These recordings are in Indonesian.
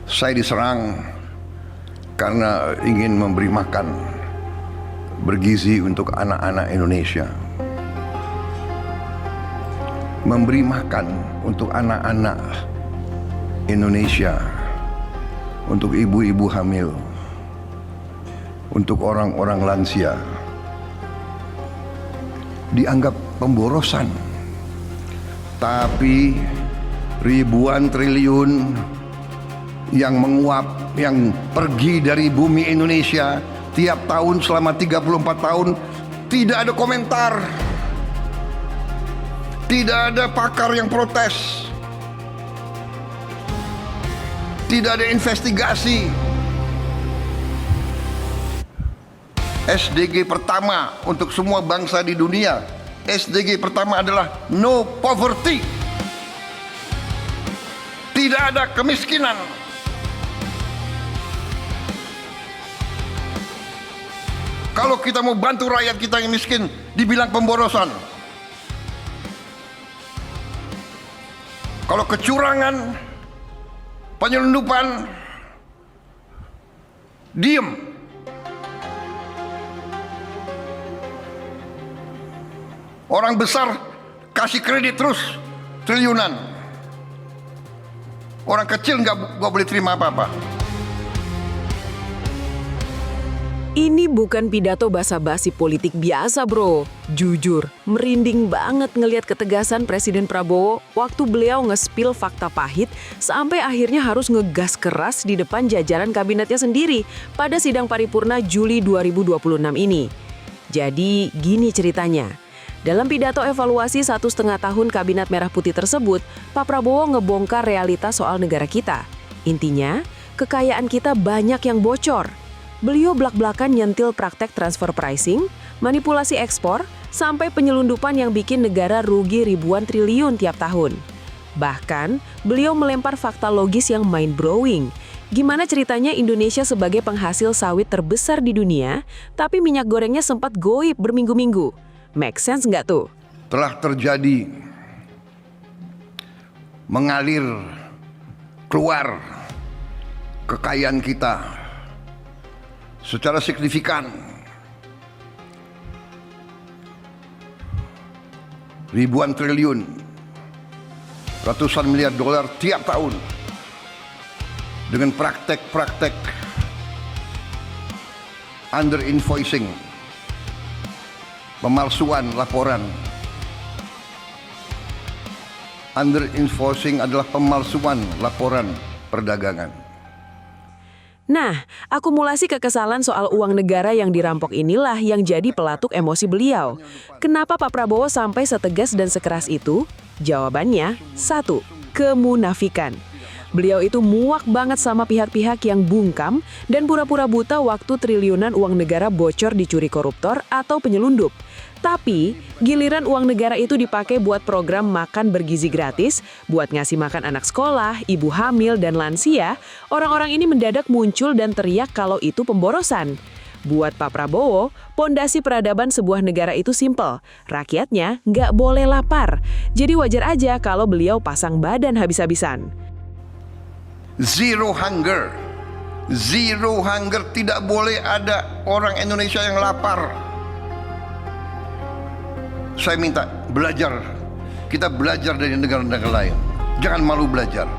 Saya diserang karena ingin memberi makan bergizi untuk anak-anak Indonesia. Memberi makan untuk anak-anak Indonesia, untuk ibu-ibu hamil, untuk orang-orang lansia, dianggap pemborosan. Tapi ribuan triliun yang menguap, yang pergi dari bumi Indonesia tiap tahun selama 34 tahun, tidak ada komentar, tidak ada pakar yang protes, tidak ada investigasi. SDG pertama untuk semua bangsa di dunia, SDG pertama adalah no poverty. Tidak ada kemiskinan. Kalau kita mau bantu rakyat kita yang miskin, dibilang pemborosan. Kalau kecurangan, penyelundupan, diem. Orang besar kasih kredit terus triliunan. Orang kecil nggak boleh terima apa-apa. Ini bukan pidato basa-basi politik biasa, bro. Jujur, merinding banget ngelihat ketegasan Presiden Prabowo waktu beliau nge-spill fakta pahit sampai akhirnya harus ngegas keras di depan jajaran kabinetnya sendiri pada sidang paripurna Juli 2026 ini. Jadi, gini ceritanya. Dalam pidato evaluasi 1,5 tahun Kabinet Merah Putih tersebut, Pak Prabowo ngebongkar realitas soal negara kita. Intinya, kekayaan kita banyak yang bocor. Beliau blak-blakan nyentil praktek transfer pricing, manipulasi ekspor, sampai penyelundupan yang bikin negara rugi ribuan triliun tiap tahun. Bahkan, beliau melempar fakta logis yang mind-blowing. Gimana ceritanya Indonesia sebagai penghasil sawit terbesar di dunia, tapi minyak gorengnya sempat goib berminggu-minggu. Make sense nggak tuh? Telah terjadi mengalir keluar kekayaan kita secara signifikan. Ribuan triliun, ratusan miliar dolar tiap tahun dengan praktek-praktek under invoicing, pemalsuan laporan. Under invoicing adalah pemalsuan laporan perdagangan. Nah, akumulasi kekesalan soal uang negara yang dirampok inilah yang jadi pelatuk emosi beliau. Kenapa Pak Prabowo sampai setegas dan sekeras itu? Jawabannya, 1. Kemunafikan. Beliau itu muak banget sama pihak-pihak yang bungkam dan pura-pura buta waktu triliunan uang negara bocor dicuri koruptor atau penyelundup. Tapi, giliran uang negara itu dipakai buat program makan bergizi gratis, buat ngasih makan anak sekolah, ibu hamil, dan lansia, orang-orang ini mendadak muncul dan teriak kalau itu pemborosan. Buat Pak Prabowo, pondasi peradaban sebuah negara itu simpel. Rakyatnya nggak boleh lapar. Jadi wajar aja kalau beliau pasang badan habis-habisan. Zero hunger. Zero hunger, tidak boleh ada orang Indonesia yang lapar. Saya minta belajar, kita belajar dari negara-negara lain. Jangan malu belajar.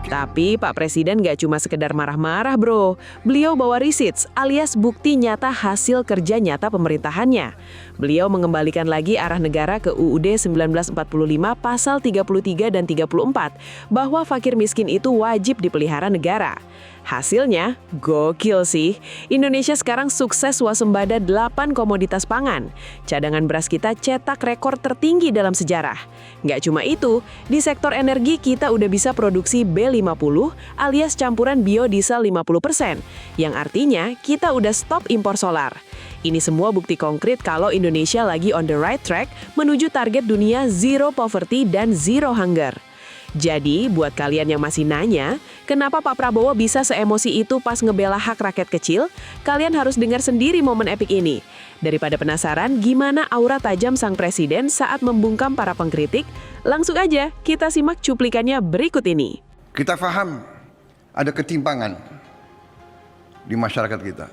Tapi Pak Presiden nggak cuma sekedar marah-marah, bro. Beliau bawa receipts alias bukti nyata hasil kerja nyata pemerintahannya. Beliau mengembalikan lagi arah negara ke UUD 1945 pasal 33 dan 34 bahwa fakir miskin itu wajib dipelihara negara. Hasilnya, gokil sih. Indonesia sekarang sukses swasembada 8 komoditas pangan. Cadangan beras kita cetak rekor tertinggi dalam sejarah. Nggak cuma itu, di sektor energi kita udah bisa produksi B50 alias campuran biodiesel 50%, yang artinya kita udah stop impor solar. Ini semua bukti konkret kalau Indonesia lagi on the right track menuju target dunia zero poverty dan zero hunger. Jadi, buat kalian yang masih nanya, kenapa Pak Prabowo bisa seemosi itu pas ngebela hak rakyat kecil? Kalian harus dengar sendiri momen epik ini. Daripada penasaran gimana aura tajam sang presiden saat membungkam para pengkritik, langsung aja kita simak cuplikannya berikut ini. Kita paham ada ketimpangan di masyarakat kita.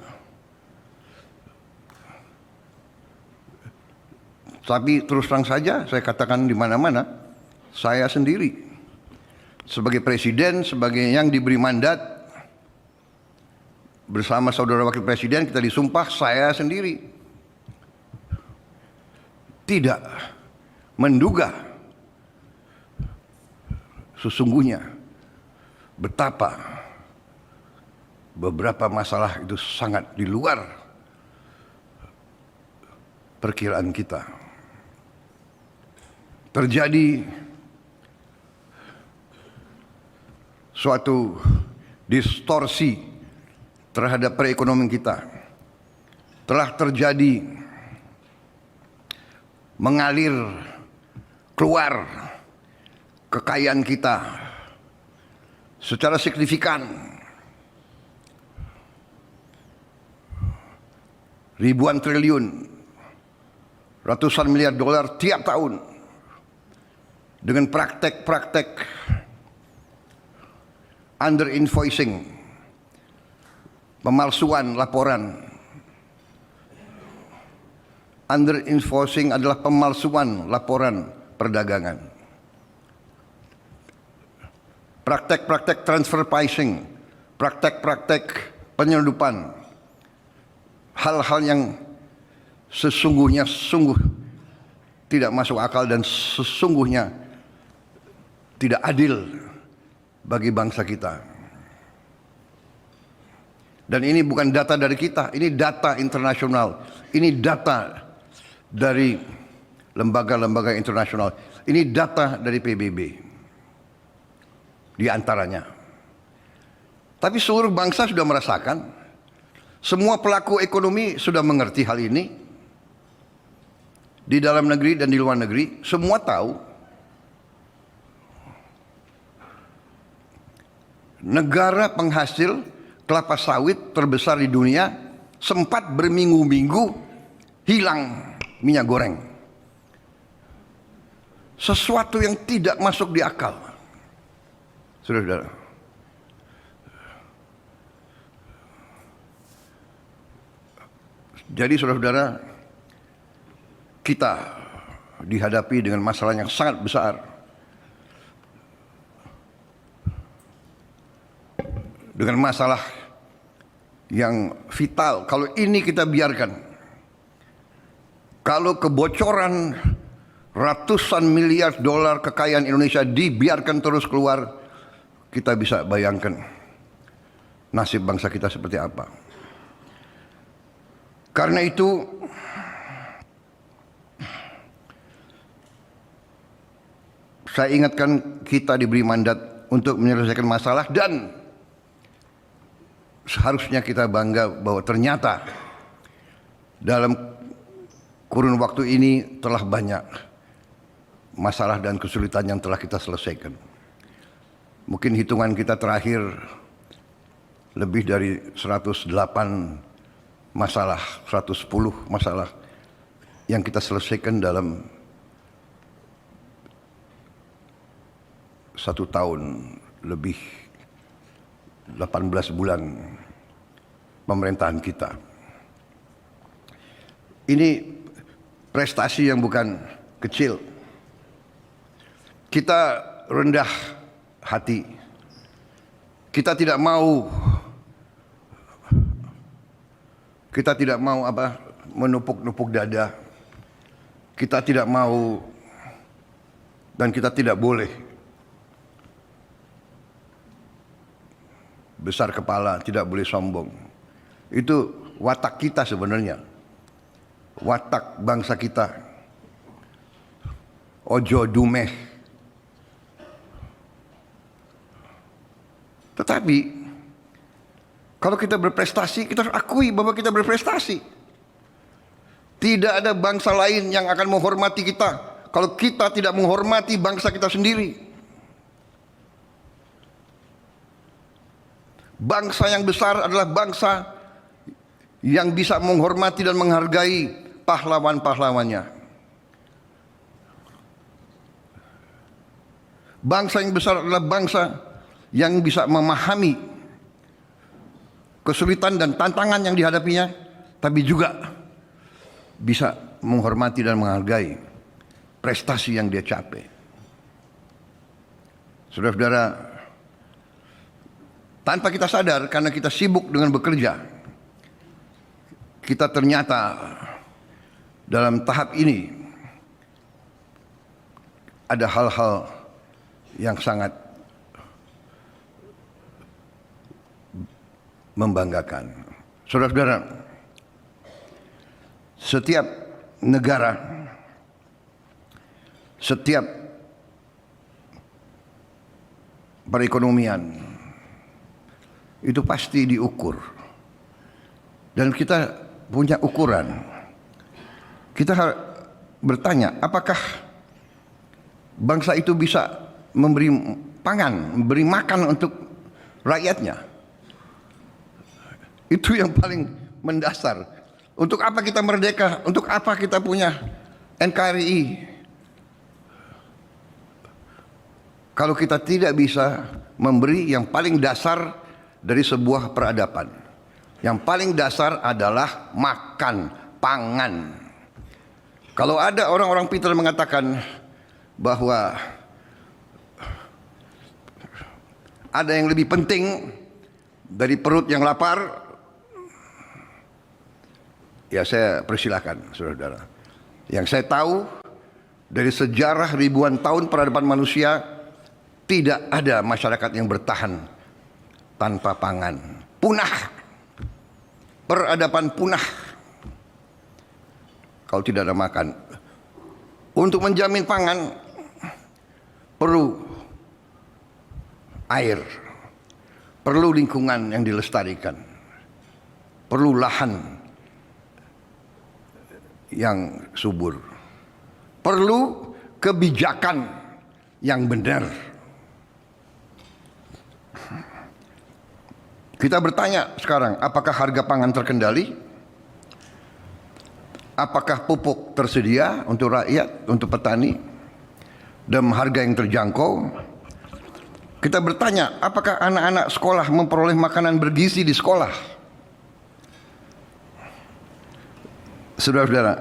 Tapi terus terang saja saya katakan di mana-mana, saya sendiri sebagai presiden, sebagai yang diberi mandat bersama saudara wakil presiden, kita disumpah, saya sendiri tidak menduga sesungguhnya betapa beberapa masalah itu sangat di luar perkiraan kita. Terjadi suatu distorsi terhadap perekonomian kita. Telah terjadi mengalir keluar kekayaan kita secara signifikan. Ribuan triliun, ratusan miliar dolar tiap tahun. Dengan praktek-praktek under invoicing, pemalsuan laporan. Under invoicing adalah pemalsuan laporan perdagangan. Praktek-praktek transfer pricing, praktek-praktek penyelundupan. Hal-hal yang sesungguhnya sungguh tidak masuk akal dan sesungguhnya tidak adil bagi bangsa kita. Dan ini bukan data dari kita, ini data internasional, ini data dari lembaga-lembaga internasional, ini data dari PBB di antaranya. Tapi seluruh bangsa sudah merasakan, semua pelaku ekonomi sudah mengerti hal ini, di dalam negeri dan di luar negeri, semua tahu negara penghasil kelapa sawit terbesar di dunia sempat berminggu-minggu hilang minyak goreng. Sesuatu yang tidak masuk di akal. Saudara-saudara. Jadi saudara-saudara, kita dihadapi dengan masalah yang sangat besar. Dengan masalah yang vital. Kalau ini kita biarkan, kalau kebocoran ratusan miliar dolar kekayaan Indonesia dibiarkan terus keluar, kita bisa bayangkan nasib bangsa kita seperti apa. Karena itu saya ingatkan, kita diberi mandat untuk menyelesaikan masalah, dan seharusnya kita bangga bahwa ternyata dalam kurun waktu ini telah banyak masalah dan kesulitan yang telah kita selesaikan. Mungkin hitungan kita terakhir lebih dari 108 masalah, 110 masalah yang kita selesaikan dalam 1 tahun lebih, 18 bulan pemerintahan kita. Ini prestasi yang bukan kecil. Kita rendah hati. Kita tidak mau menupuk-nupuk dada. Kita tidak mau dan kita tidak boleh besar kepala, tidak boleh sombong. Itu watak kita sebenarnya. Watak bangsa kita. Ojo dumeh. Tetapi kalau kita berprestasi, kita harus akui bahwa kita berprestasi. Tidak ada bangsa lain yang akan menghormati kita kalau kita tidak menghormati bangsa kita sendiri. Bangsa yang besar adalah bangsa yang bisa menghormati dan menghargai pahlawan-pahlawannya. Bangsa yang besar adalah bangsa yang bisa memahami kesulitan dan tantangan yang dihadapinya, tapi juga bisa menghormati dan menghargai prestasi yang dia capai. Saudara-saudara, tanpa kita sadar karena kita sibuk dengan bekerja, kita ternyata dalam tahap ini ada hal-hal yang sangat membanggakan. Saudara-saudara, setiap negara, setiap perekonomian itu pasti diukur. Dan kita punya ukuran. Kita bertanya, apakah bangsa itu bisa memberi pangan, memberi makan untuk rakyatnya? Itu yang paling mendasar. Untuk apa kita merdeka? Untuk apa kita punya NKRI? Kalau kita tidak bisa memberi yang paling dasar dari sebuah peradaban. Yang paling dasar adalah makan, pangan. Kalau ada orang-orang pintar mengatakan bahwa ada yang lebih penting dari perut yang lapar, ya saya persilahkan, saudara-saudara. Yang saya tahu dari sejarah ribuan tahun peradaban manusia, tidak ada masyarakat yang bertahan tanpa pangan. Punah. Peradaban punah kalau tidak ada makan. Untuk menjamin pangan perlu air, perlu lingkungan yang dilestarikan, perlu lahan yang subur, perlu kebijakan yang benar. Kita bertanya sekarang, apakah harga pangan terkendali? Apakah pupuk tersedia untuk rakyat, untuk petani, dan harga yang terjangkau? Kita bertanya, apakah anak-anak sekolah memperoleh makanan bergizi di sekolah? Saudara-saudara,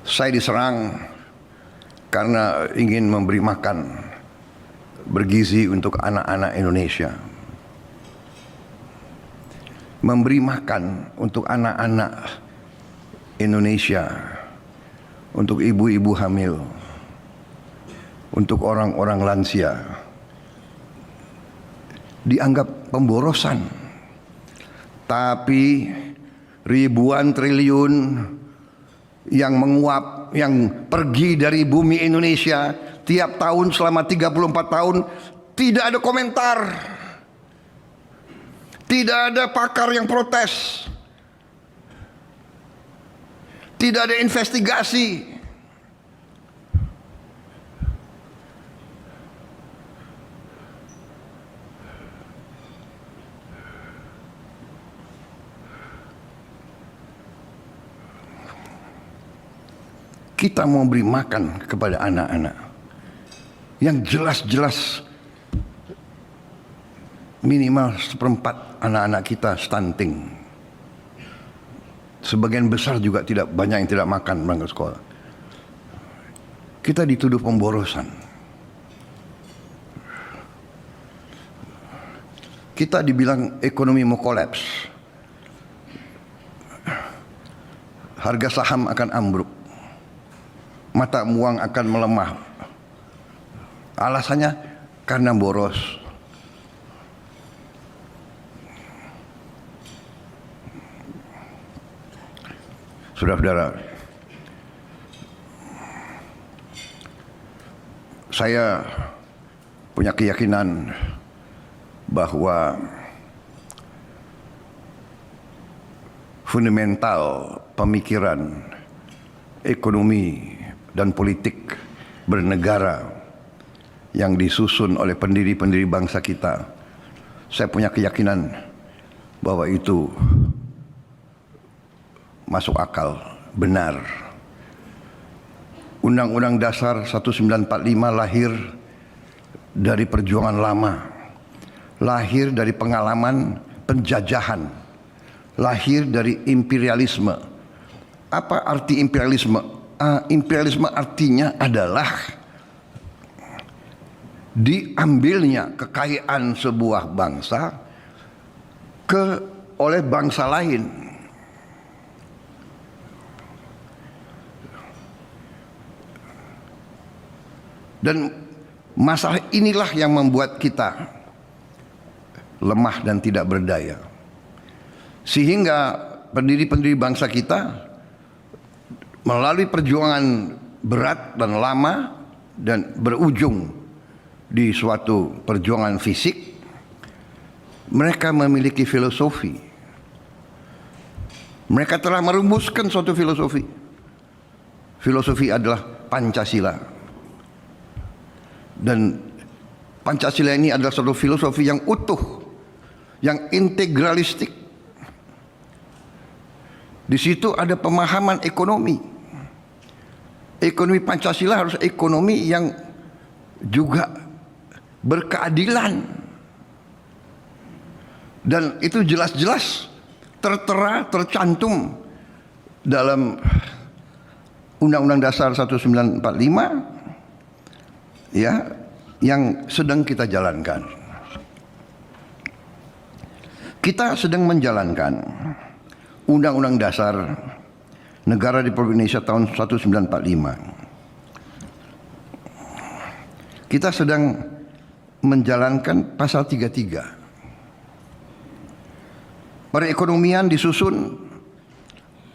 saya diserang karena ingin memberi makan bergizi untuk anak-anak Indonesia. Memberi makan untuk anak-anak Indonesia, untuk ibu-ibu hamil, untuk orang-orang lansia, dianggap pemborosan. Tapi ribuan triliun yang menguap, yang pergi dari bumi Indonesia tiap tahun selama 34 tahun, tidak ada komentar. Tidak ada pakar yang protes. Tidak ada investigasi. Kita mau beri makan kepada anak-anak yang jelas-jelas minimal 1/4 anak-anak kita stunting. Sebagian besar juga tidak banyak yang tidak makan berangkat sekolah. Kita dituduh pemborosan. Kita dibilang ekonomi mau kolaps. Harga saham akan ambruk. Mata uang akan melemah. Alasannya karena boros. Saudara-saudara, saya punya keyakinan bahwa fundamental pemikiran ekonomi dan politik bernegara yang disusun oleh pendiri-pendiri bangsa kita, saya punya keyakinan bahwa itu masuk akal, benar. Undang-Undang Dasar 1945 lahir dari perjuangan lama lahir dari pengalaman penjajahan, lahir dari imperialisme. Apa arti imperialisme? Imperialisme artinya adalah diambilnya kekayaan sebuah bangsa oleh bangsa lain. Dan masalah inilah yang membuat kita lemah dan tidak berdaya. Sehingga pendiri-pendiri bangsa kita melalui perjuangan berat dan lama dan berujung di suatu perjuangan fisik, mereka memiliki filosofi. Mereka telah merumuskan suatu filosofi. Filosofi adalah Pancasila. Dan Pancasila ini adalah suatu filosofi yang utuh, yang integralistik. Di situ ada pemahaman ekonomi. Ekonomi Pancasila harus ekonomi yang juga berkeadilan. Dan itu jelas-jelas tertera, tercantum dalam Undang-Undang Dasar 1945 ya, yang sedang kita jalankan. Kita sedang menjalankan Undang-Undang Dasar Negara Republik Indonesia tahun 1945. Kita sedang menjalankan pasal 33. Perekonomian disusun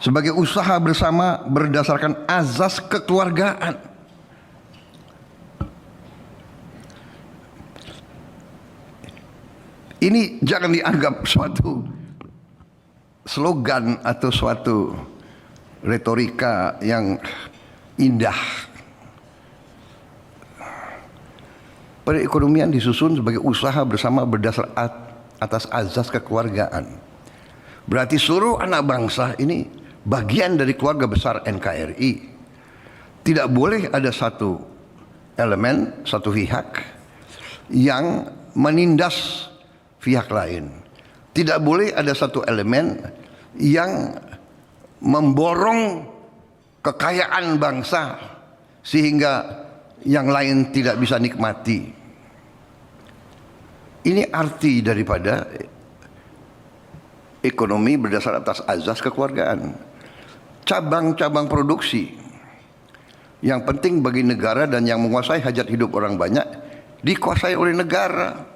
sebagai usaha bersama berdasarkan azas kekeluargaan. Ini jangan dianggap suatu slogan atau suatu retorika yang indah. Perekonomian disusun sebagai usaha bersama berdasar atas azas kekeluargaan. Berarti seluruh anak bangsa ini bagian dari keluarga besar NKRI. Tidak boleh ada satu elemen, satu pihak yang menindas pihak lain. Tidak boleh ada satu elemen yang memborong kekayaan bangsa sehingga yang lain tidak bisa nikmati. Ini arti daripada ekonomi berdasar atas azas kekeluargaan. Cabang-cabang produksi yang penting bagi negara dan yang menguasai hajat hidup orang banyak dikuasai oleh negara.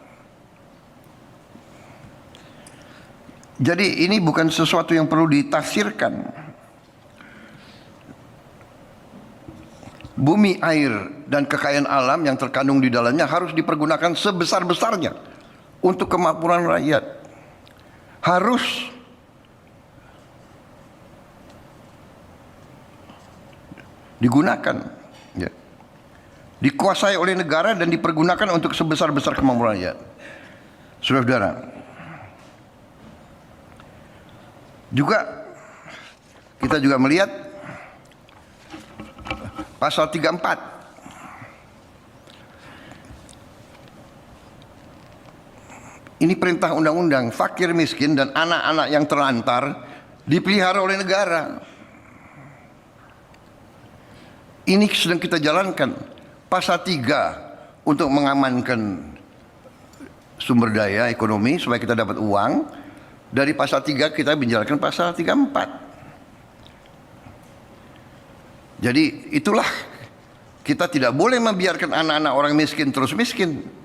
Jadi ini bukan sesuatu yang perlu ditafsirkan. Bumi, air, dan kekayaan alam yang terkandung di dalamnya harus dipergunakan sebesar-besarnya untuk kemakmuran rakyat. Harus digunakan, ya, dikuasai oleh negara dan dipergunakan untuk sebesar-besar kemakmuran rakyat. Saudara-saudara, juga kita juga melihat pasal 34. Ini perintah undang-undang, fakir miskin dan anak-anak yang terlantar dipelihara oleh negara. Ini sedang kita jalankan. Pasal 3 untuk mengamankan sumber daya ekonomi supaya kita dapat uang. Dari pasal 3 kita menjalankan pasal 34. Jadi itulah, kita tidak boleh membiarkan anak-anak orang miskin terus miskin.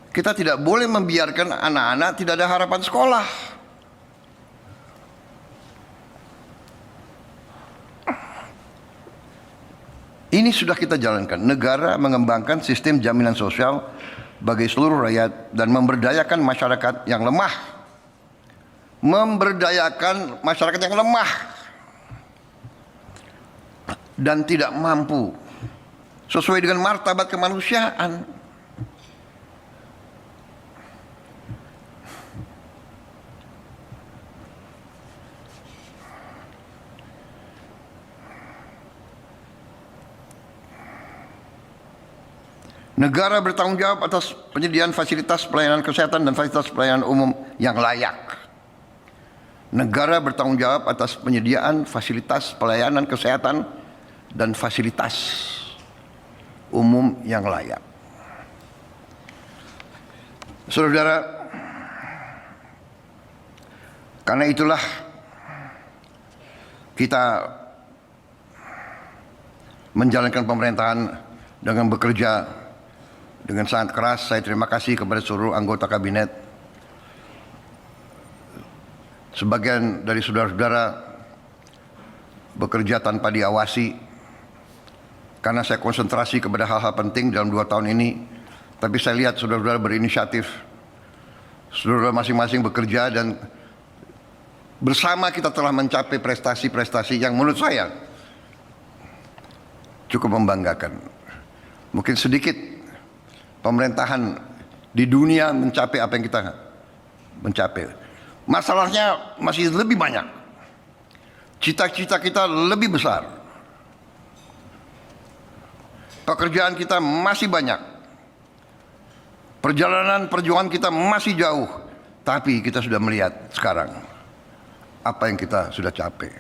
Kita tidak boleh membiarkan anak-anak tidak ada harapan sekolah. Ini sudah kita jalankan. Negara mengembangkan sistem jaminan sosial bagi seluruh rakyat dan memberdayakan masyarakat yang lemah. Memberdayakan masyarakat yang lemah dan tidak mampu sesuai dengan martabat kemanusiaan. Negara bertanggung jawab atas penyediaan fasilitas pelayanan kesehatan dan fasilitas pelayanan umum yang layak. Negara bertanggung jawab atas penyediaan fasilitas pelayanan kesehatan dan fasilitas umum yang layak. Saudara-saudara, karena itulah kita menjalankan pemerintahan dengan bekerja dengan sangat keras. Saya terima kasih kepada seluruh anggota kabinet. Sebagian dari saudara-saudara bekerja tanpa diawasi karena saya konsentrasi kepada hal-hal penting dalam 2 tahun ini. Tapi saya lihat saudara-saudara berinisiatif. Saudara masing-masing bekerja dan bersama kita telah mencapai prestasi-prestasi yang menurut saya cukup membanggakan. Mungkin sedikit pemerintahan di dunia mencapai apa yang kita mencapai. Masalahnya masih lebih banyak. Cita-cita kita lebih besar. Pekerjaan kita masih banyak. Perjalanan perjuangan kita masih jauh. Tapi kita sudah melihat sekarang apa yang kita sudah capai.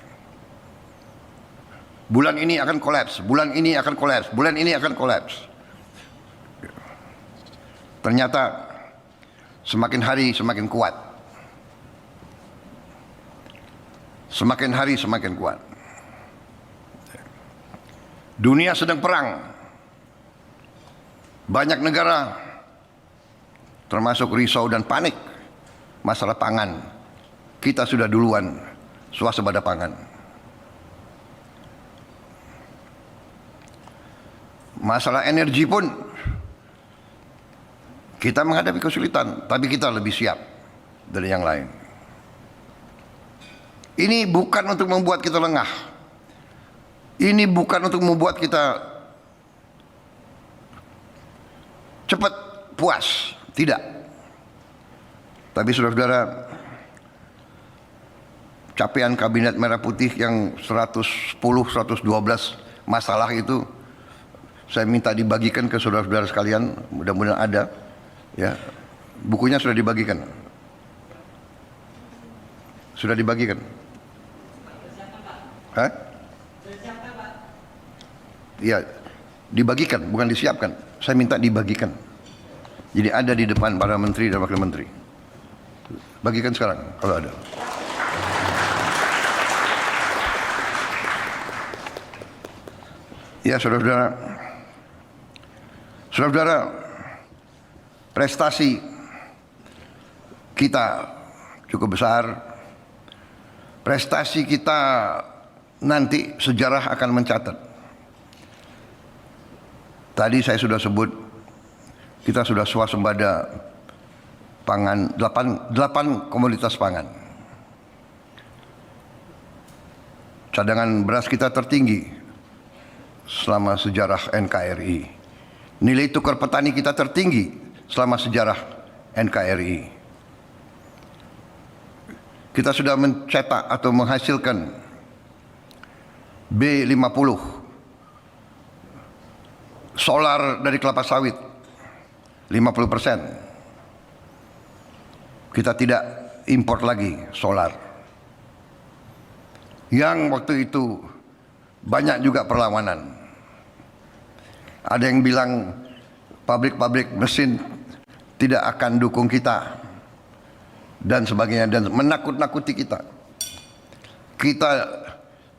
Bulan ini akan kolaps, bulan ini akan kolaps, bulan ini akan kolaps. Ternyata semakin hari semakin kuat. Semakin hari semakin kuat. Dunia sedang perang. Banyak negara termasuk risau dan panik masalah pangan. Kita sudah duluan swasembada pangan. Masalah energi pun kita menghadapi kesulitan, tapi kita lebih siap dari yang lain. Ini bukan untuk membuat kita lengah. Ini bukan untuk membuat kita cepat puas, tidak. Tapi saudara-saudara, capaian kabinet merah putih yang 110, 112 masalah itu saya minta dibagikan ke saudara-saudara sekalian, mudah-mudahan ada. Ya, bukunya sudah dibagikan. Sudah dibagikan. Hah? Iya, dibagikan, bukan disiapkan. Saya minta dibagikan. Jadi ada di depan para menteri dan wakil menteri. Bagikan sekarang kalau ada. Ya, saudara-saudara. Saudara-saudara, prestasi kita cukup besar. Prestasi kita nanti sejarah akan mencatat. Tadi saya sudah sebut kita sudah swasembada pangan 8 komoditas pangan. Cadangan beras kita tertinggi selama sejarah NKRI. Nilai tukar petani kita tertinggi selama sejarah NKRI. Kita sudah mencetak atau menghasilkan B50 solar dari kelapa sawit 50%. Kita tidak import lagi solar. Yang waktu itu banyak juga perlawanan. Ada yang bilang pabrik-pabrik mesin tidak akan dukung kita dan sebagainya, dan menakut-nakuti kita. Kita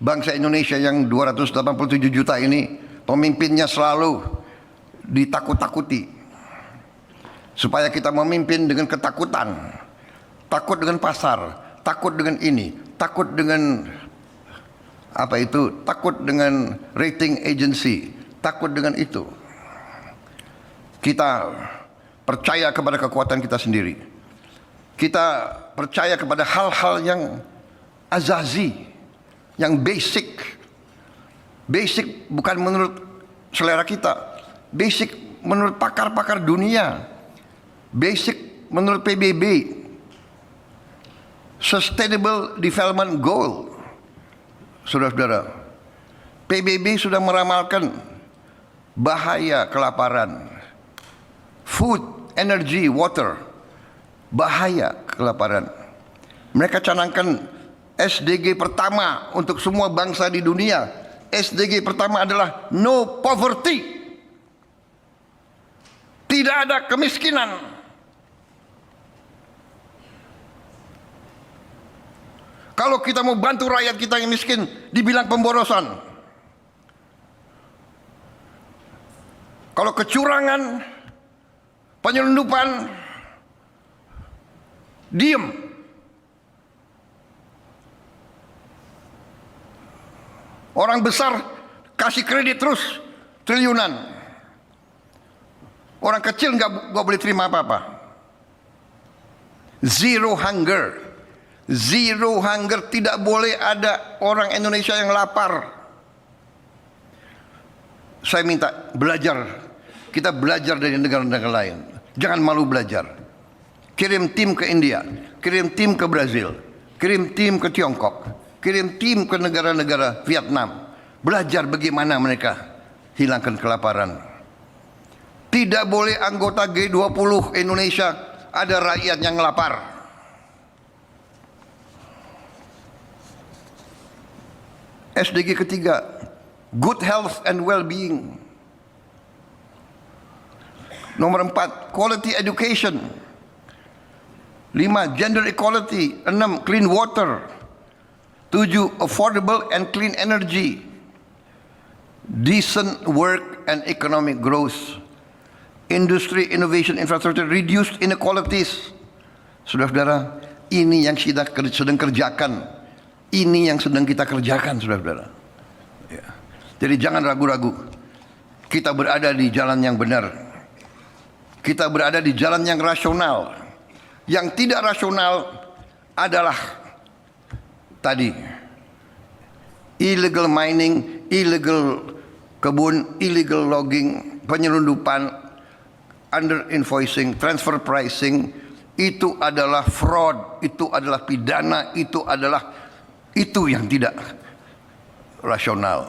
bangsa Indonesia yang 287 juta ini, pemimpinnya selalu ditakut-takuti supaya kita memimpin dengan ketakutan. Takut dengan pasar, takut dengan ini, takut dengan apa itu, takut dengan rating agency, takut dengan itu. Kita percaya kepada kekuatan kita sendiri. Kita percaya kepada hal-hal yang azazi, yang basic. Basic bukan menurut selera kita. Basic menurut pakar-pakar dunia. Basic menurut PBB. Sustainable Development Goal. Saudara-saudara, PBB sudah meramalkan bahaya kelaparan, food, energy, water. Bahaya kelaparan. Mereka canangkan SDG pertama untuk semua bangsa di dunia. SDG pertama adalah no poverty. Tidak ada kemiskinan. Kalau kita mau bantu rakyat kita yang miskin, dibilang pemborosan. Kalau kecurangan, penyelundupan, diem. Orang besar kasih kredit terus triliunan. Orang kecil nggak boleh terima apa-apa. Zero hunger. Zero hunger, tidak boleh ada orang Indonesia yang lapar. Saya minta belajar. Kita belajar dari negara-negara lain. Jangan malu belajar. Kirim tim ke India, kirim tim ke Brazil, kirim tim ke Tiongkok, kirim tim ke negara-negara Vietnam. Belajar bagaimana mereka hilangkan kelaparan. Tidak boleh anggota G20 Indonesia ada rakyat yang lapar. SDG ketiga, good health and well-being. Nomor 4, quality education. 5, gender equality. 6, clean water. 7, affordable and clean energy. Decent work and economic growth. Industry, innovation, infrastructure, reduced inequalities. Saudara-saudara, ini yang kita sedang kerjakan. Ini yang sedang kita kerjakan, saudara-saudara. Ya. Jadi jangan ragu-ragu. Kita berada di jalan yang benar. Kita berada di jalan yang rasional. Yang tidak rasional adalah tadi illegal mining, illegal kebun, illegal logging, penyelundupan, under invoicing, transfer pricing. Itu adalah fraud, itu adalah pidana, itu yang tidak rasional.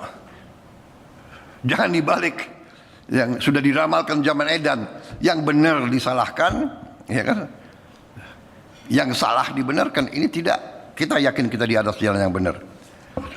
Jangan dibalik. Yang sudah diramalkan zaman edan, yang benar disalahkan, ya kan? Yang salah dibenarkan. Ini tidak. Kita yakin kita di atas jalan yang benar.